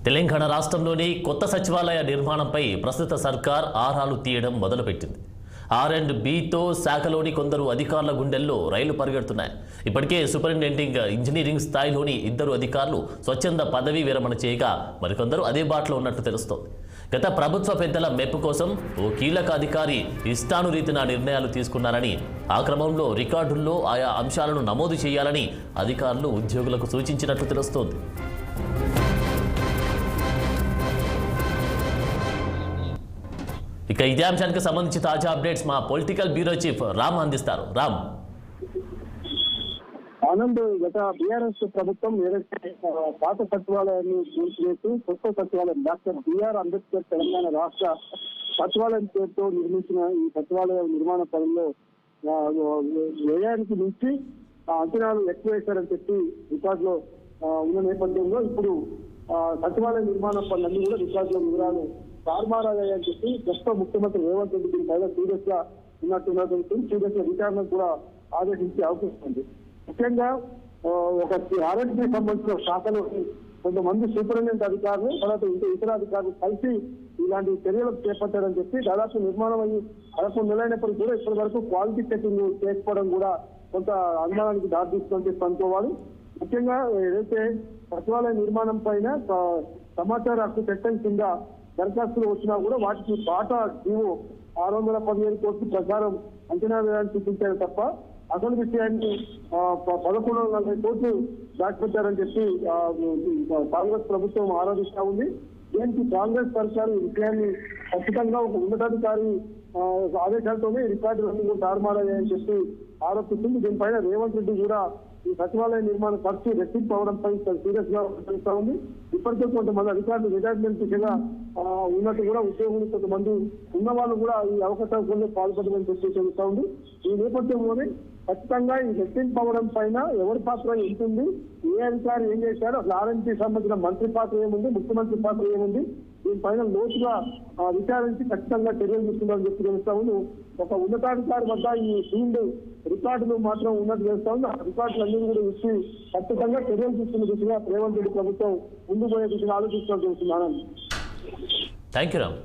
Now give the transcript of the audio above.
తెలంగాణ రాష్ట్రంలోని కొత్త సచివాలయ నిర్మాణంపై ప్రస్తుత సర్కార్ ఆరాలు తీయడం మొదలుపెట్టింది. R&Bతో శాఖలోని కొందరు అధికారుల గుండెల్లో రైలు పరిగెడుతున్నాయి. ఇప్పటికే సూపరింటెండింగ్ ఇంజనీరింగ్ స్థాయిలోని 2 అధికారులు స్వచ్ఛంద పదవీ విరమణ చేయగా మరికొందరు అదే బాటలో ఉన్నట్టు తెలుస్తోంది. గత ప్రభుత్వ పెద్దల మెప్పు కోసం ఓ కీలక అధికారి ఇష్టానురీతిన నిర్ణయాలు తీసుకున్నారని, ఆ క్రమంలో రికార్డుల్లో ఆయా అంశాలను నమోదు చేయాలని అధికారులు ఉద్యోగులకు సూచించినట్లు తెలుస్తోంది. ఇక ఇదే అంశానికి సంబంధించి తాజా అప్డేట్స్ మా పొలిటికల్ బ్యూరో చీఫ్ రామ్ అందిస్తారు. రామ్. ఆనంద్, గత బీఆర్ఎస్ ప్రభుత్వం ఏదైతే పాత సచివాలయాన్ని కూల్చివేసి కొత్త సచివాలయం డాక్టర్ బిఆర్ అంబేద్కర్ తెలంగాణ రాష్ట్ర సచివాలయం పేరుతో నిర్మించిన ఈ సచివాలయం నిర్మాణ పనుల్లో వ్యయానికి మించి అంచనాలు ఎక్కువ వేశారని చెప్పి రికార్డులో ఉన్న నేపథ్యంలో ఇప్పుడు సచివాలయ నిర్మాణ పనులన్నీ కూడా రికార్డులో వివరాలు తారుమారయ్యాయని చెప్పి ప్రస్తుత ముఖ్యమంత్రి రేవంత్ రెడ్డి పైన సీరియస్ గా ఉన్నట్టు సీరియస్ గా విచారణ కూడా ఆదేశించే అవకాశం ఉంది. ముఖ్యంగా ఒక R&B సంబంధించిన శాఖలో కొంతమంది సూపరింటెండెంట్ అధికారులు తర్వాత ఇతర అధికారులు కలిసి ఇలాంటి చర్యలు చేపట్టారని చెప్పి దాదాపు నిర్మాణం అయ్యి 11 నెలలైనప్పటికీ కూడా ఇప్పటి వరకు క్వాలిటీ చెకింగ్ చేసుకోవడం కూడా కొంత అనుమానానికి దారితీస్తుందని చెప్పి అనుకోవాలి. ముఖ్యంగా ఏదైతే సచివాలయ నిర్మాణం పైన సమాచార హక్కు చట్టం కింద దరఖాస్తులు వచ్చినా కూడా వాటికి బాటా జీవో 617 కోట్ల ప్రకారం అంచనా వేయాలని చూపించారు తప్ప అసలు విషయాన్ని 1140 కోట్లు దాచిపెట్టారని చెప్పి కాంగ్రెస్ ప్రభుత్వం ఆరోపిస్తా ఉంది. దీనికి కాంగ్రెస్ సర్కారు ఈ విషయాన్ని ఖచ్చితంగా ఒక ఉన్నతాధికారి ఆదేశాలతోనే రికార్డులన్నీ కూడా తారుమారయ్యాయని చెప్పి ఆరోపిస్తుంది. దీనిపైన రేవంత్ రెడ్డి కూడా ఈ సచివాలయ నిర్మాణ ఖర్చు రెట్టింపు అవడంపై సీరియస్ గా తెలుస్తా ఉంది. ఇప్పటికే కొంతమంది అధికారులు రిటైర్మెంట్ దిశగా ఉన్నట్టు కూడా ఉద్యోగులు కొంతమంది ఉన్న వాళ్ళు కూడా ఈ అవకాశాలలో పాల్పడమని చెప్పి తెలుస్తా ఉంది. ఈ నేపథ్యంలోనే ఖచ్చితంగా ఈ రెట్టింపు అవడం పైన ఎవరి పాత్ర ఉంటుంది, ఏ అధికారి ఏం చేశారు, అసలు R&B సంబంధించిన మంత్రి పాత్ర ఏముంది, ముఖ్యమంత్రి పాత్ర ఏముంది, దీనిపైన లోతుగా విచారించి ఖచ్చితంగా చర్యలు తీసుకుంటామని చెప్పి తెలుస్తా ఉంది. ఒక ఉన్నతాధికారి వద్ద ఈ ఫీల్డ్ రికార్డులు మాత్రం ఉన్నట్టు చేస్తా ఉంది. ఆ రికార్డులన్నీ కూడా ఇచ్చి ఖచ్చితంగా చర్యలు తీసుకున్న దిశగా రేవంత్ రెడ్డి ప్రభుత్వం ముందు పోయే దిశగా ఆలోచిస్తూ తెలుస్తున్నాను. Thank you Ram.